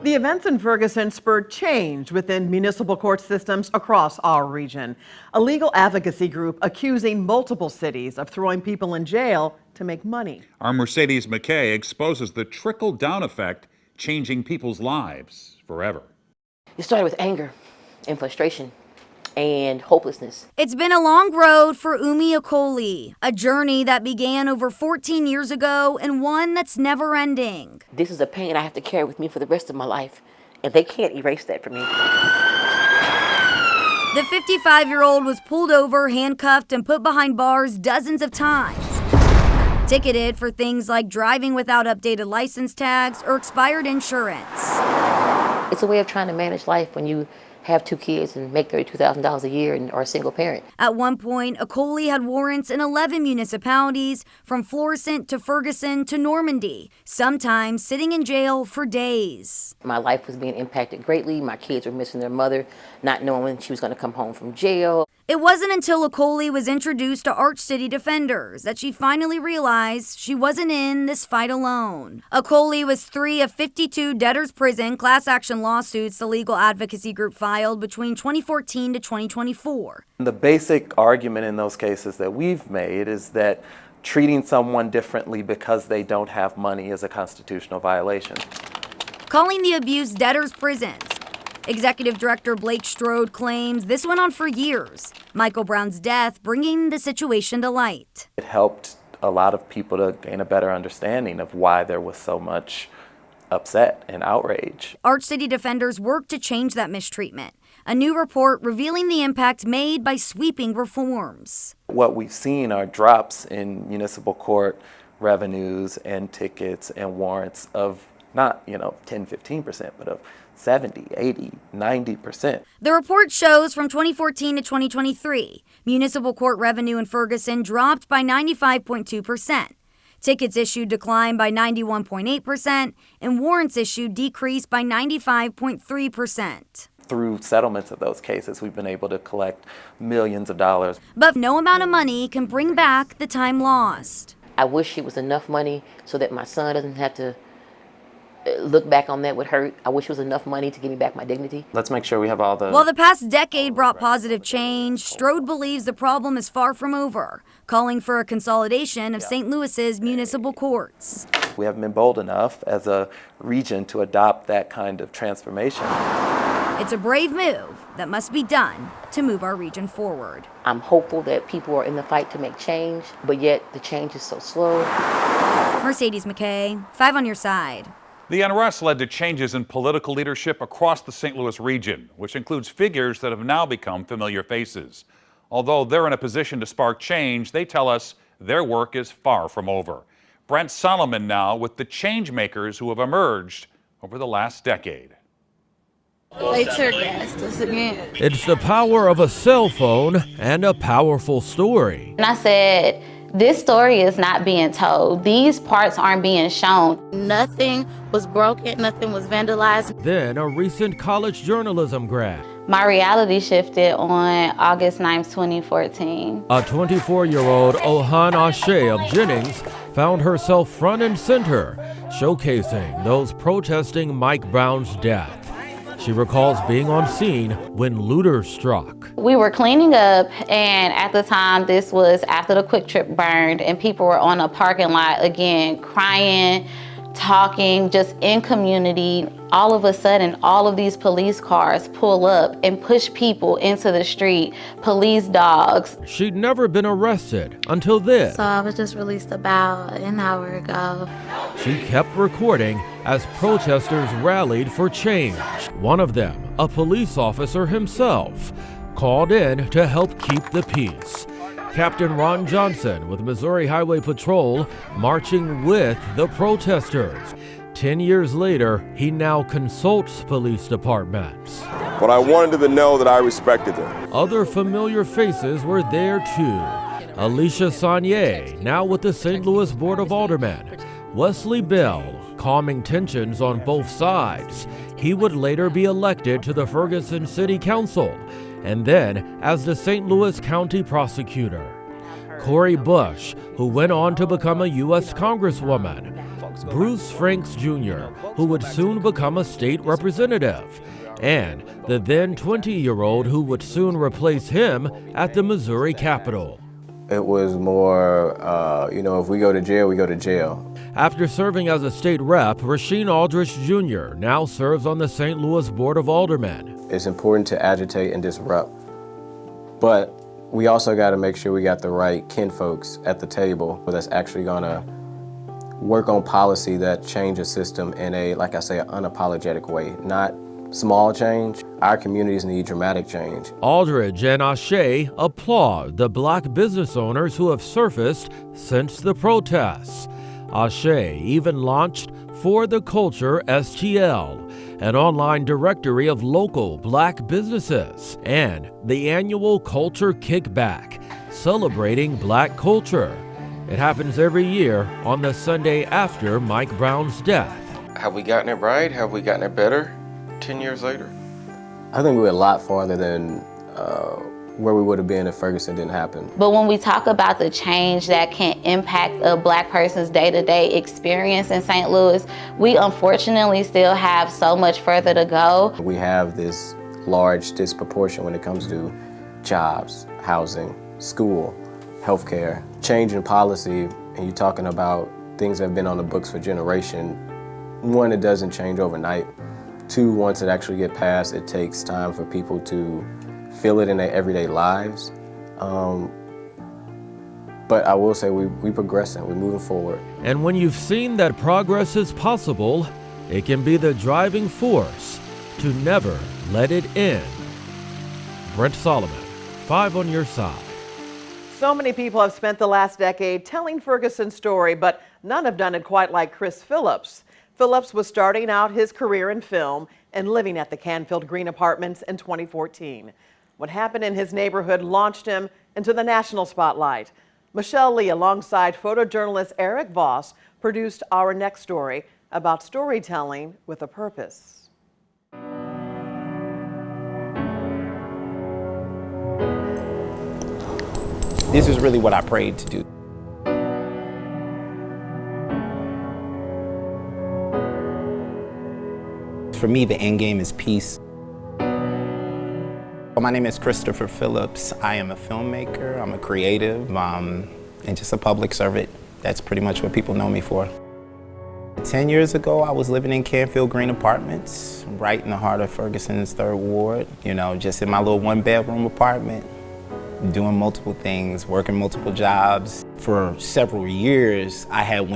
The events in Ferguson spurred change within municipal court systems across our region. A legal advocacy group accusing multiple cities of throwing people in jail to make money. Our Mercedes McKay exposes the trickle-down effect changing people's lives forever. It started with anger and frustration and hopelessness. It's been a long road for Umi Okoli, a journey that began over 14 years ago and one that's never ending. This is a pain I have to carry with me for the rest of my life, and they can't erase that from me. The 55-year-old was pulled over, handcuffed, and put behind bars dozens of times. Ticketed for things like driving without updated license tags or expired insurance. It's a way of trying to manage life when you have 2 kids and make $32,000 a year and are a single parent. At one point, Okoli had warrants in 11 municipalities, from Florissant to Ferguson to Normandy, sometimes sitting in jail for days. My life was being impacted greatly. My kids were missing their mother, not knowing when she was going to come home from jail. It wasn't until Okoli was introduced to Arch City Defenders that she finally realized she wasn't in this fight alone. Okoli was 3 of 52 debtors' prison class action lawsuits the legal advocacy group filed between 2014 to 2024. The basic argument in those cases that we've made is that treating someone differently because they don't have money is a constitutional violation. Calling the abuse debtors' prisons, Executive Director Blake Strode claims this went on for years, Michael Brown's death bringing the situation to light. It helped a lot of people to gain a better understanding of why there was so much upset and outrage. Arch City Defenders worked to change that mistreatment. A new report revealing the impact made by sweeping reforms. What we've seen are drops in municipal court revenues and tickets and warrants of not, 10, 15%, but of 70, 80, 90%. The report shows from 2014 to 2023, municipal court revenue in Ferguson dropped by 95.2%. Tickets issued declined by 91.8%, and warrants issued decreased by 95.3%. Through settlements of those cases, we've been able to collect millions of dollars. But no amount of money can bring back the time lost. I wish it was enough money so that my son doesn't have to look back on that would hurt. I wish it was enough money to give me back my dignity. Let's make sure we have all the... While the past decade brought positive change, Strode believes the problem is far from over, calling for a consolidation of St. Louis's municipal courts. We haven't been bold enough as a region to adopt that kind of transformation. It's a brave move that must be done to move our region forward. I'm hopeful that people are in the fight to make change, but yet the change is so slow. Mercedes McKay, 5 on your side. The unrest led to changes in political leadership across the St. Louis region, which includes figures that have now become familiar faces. Although they're in a position to spark change, they tell us their work is far from over. Brent Solomon now with the change makers who have emerged over the last decade. They tear gassed us again. It's the power of a cell phone and a powerful story. And I said, this story is not being told. These parts aren't being shown. Nothing was broken, nothing was vandalized. Then a recent college journalism grad. My reality shifted on August 9th, 2014. A 24-year-old Ohan Ashe of Jennings found herself front and center, showcasing those protesting Mike Brown's death. She recalls being on scene when looters struck. We were cleaning up, and at the time, this was after the Quick Trip burned, and people were on a parking lot again, crying, talking, just in community. All of a sudden, all of these police cars pull up and push people into the street, police dogs. She'd never been arrested until this. So I was just released about an hour ago. She kept recording as protesters rallied for change. One of them, a police officer himself, called in to help keep the peace. Captain Ron Johnson with Missouri Highway Patrol marching with the protesters. 10 years later, he now consults police departments. But I wanted them to know that I respected them. Other familiar faces were there too. Alicia Saunier, now with the St. Louis Board of Aldermen. Wesley Bell, calming tensions on both sides. He would later be elected to the Ferguson City Council, and then as the St. Louis County Prosecutor. Cori Bush, who went on to become a U.S. Congresswoman. Bruce Franks Jr., who would soon become a state representative, and the then 20-year-old who would soon replace him at the Missouri Capitol. It was more, if we go to jail, we go to jail. After serving as a state rep, Rasheed Aldrich Jr. now serves on the St. Louis Board of Aldermen. It's important to agitate and disrupt, but we also got to make sure we got the right kinfolks at the table that's actually going to work on policy that change a system in a, like I say, an unapologetic way, not small change. Our communities need dramatic change. Aldridge and Ashe applaud the black business owners who have surfaced since the protests. Ashe even launched For the Culture STL, an online directory of local black businesses, and the annual Culture Kickback, celebrating black culture. It happens every year on the Sunday after Mike Brown's death. Have we gotten it right? Have we gotten it better 10 years later? I think we're a lot farther than where we would have been if Ferguson didn't happen. But when we talk about the change that can impact a black person's day-to-day experience in St. Louis, we unfortunately still have so much further to go. We have this large disproportion when it comes to jobs, housing, school, healthcare, change in policy, and you're talking about things that have been on the books for generations. One, it doesn't change overnight. Two, once it actually gets passed, it takes time for people to feel it in their everyday lives. But I will say we progressing, we're moving forward. And when you've seen that progress is possible, it can be the driving force to never let it end. Brent Solomon, 5 on your side. So many people have spent the last decade telling Ferguson's story, but none have done it quite like Chris Phillips. Phillips was starting out his career in film and living at the Canfield Apartments in 2014. What happened in his neighborhood launched him into the national spotlight. Michelle Lee, alongside photojournalist Eric Voss, produced our next story about storytelling with a purpose. This is really what I prayed to do. For me, the end game is peace. My name is Christopher Phillips. I am a filmmaker, I'm a creative, and just a public servant. That's pretty much what people know me for. 10 years ago, I was living in Canfield Apartments, right in the heart of Ferguson's 3rd Ward, just in my little 1-bedroom apartment, doing multiple things, working multiple jobs. For several years, I had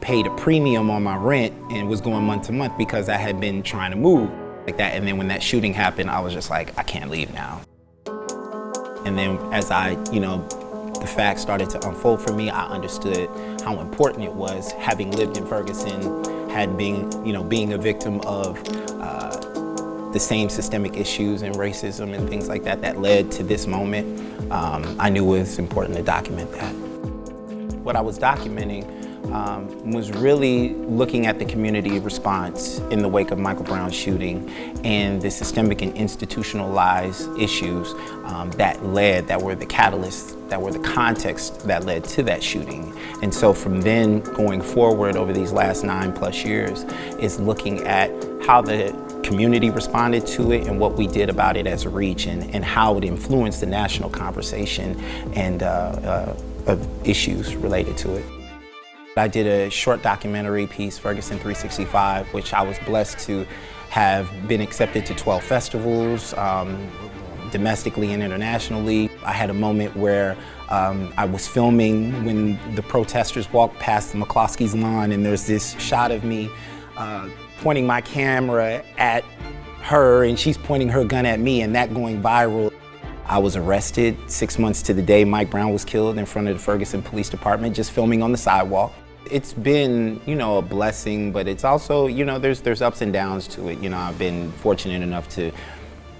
paid a premium on my rent and was going month to month because I had been trying to move like that. And then when that shooting happened, I was just like, I can't leave now. And then as the facts started to unfold for me, I understood how important it was, having lived in Ferguson, being a victim of the same systemic issues and racism and things like that led to this moment. I knew it was important to document that. What I was documenting was really looking at the community response in the wake of Michael Brown's shooting and the systemic and institutionalized issues that were the catalysts, that were the context that led to that shooting. And so from then going forward over these last 9+ years is looking at how the community responded to it and what we did about it as a region and how it influenced the national conversation and of issues related to it. I did a short documentary piece, Ferguson 365, which I was blessed to have been accepted to 12 festivals, domestically and internationally. I had a moment where I was filming when the protesters walked past the McCloskey's lawn, and there's this shot of me pointing my camera at her, and she's pointing her gun at me, and that going viral. I was arrested 6 months to the day Mike Brown was killed in front of the Ferguson Police Department, just filming on the sidewalk. It's been, a blessing, but it's also, there's ups and downs to it. I've been fortunate enough to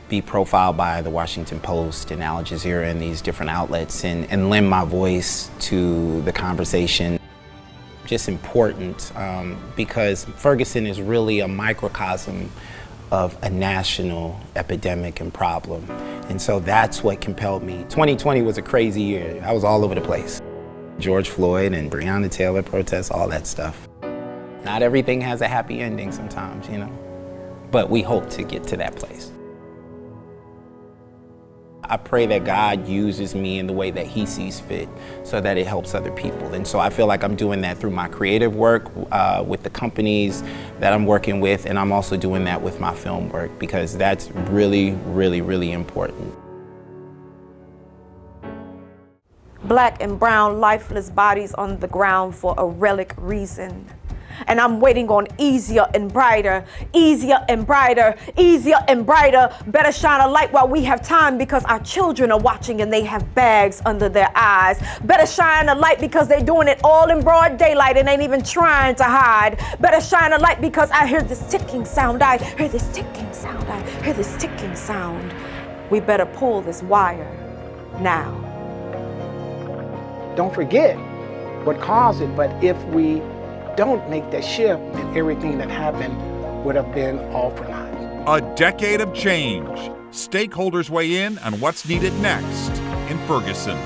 be profiled by the Washington Post and Al Jazeera and these different outlets and lend my voice to the conversation. Just important because Ferguson is really a microcosm of a national epidemic and problem. And so that's what compelled me. 2020 was a crazy year. I was all over the place. George Floyd and Breonna Taylor protests, all that stuff. Not everything has a happy ending sometimes, you know, but we hope to get to that place. I pray that God uses me in the way that He sees fit so that it helps other people. And so I feel like I'm doing that through my creative work with the companies that I'm working with, and I'm also doing that with my film work because that's really, really, really important. Black and brown lifeless bodies on the ground for a relic reason. And I'm waiting on easier and brighter, easier and brighter, easier and brighter. Better shine a light while we have time because our children are watching and they have bags under their eyes. Better shine a light because they're doing it all in broad daylight and ain't even trying to hide. Better shine a light because I hear this ticking sound. I hear this ticking sound. I hear this ticking sound. We better pull this wire now. Don't forget what caused it, but if we don't make that shift, then everything that happened would have been all for naught. A decade of change. Stakeholders weigh in on what's needed next in Ferguson.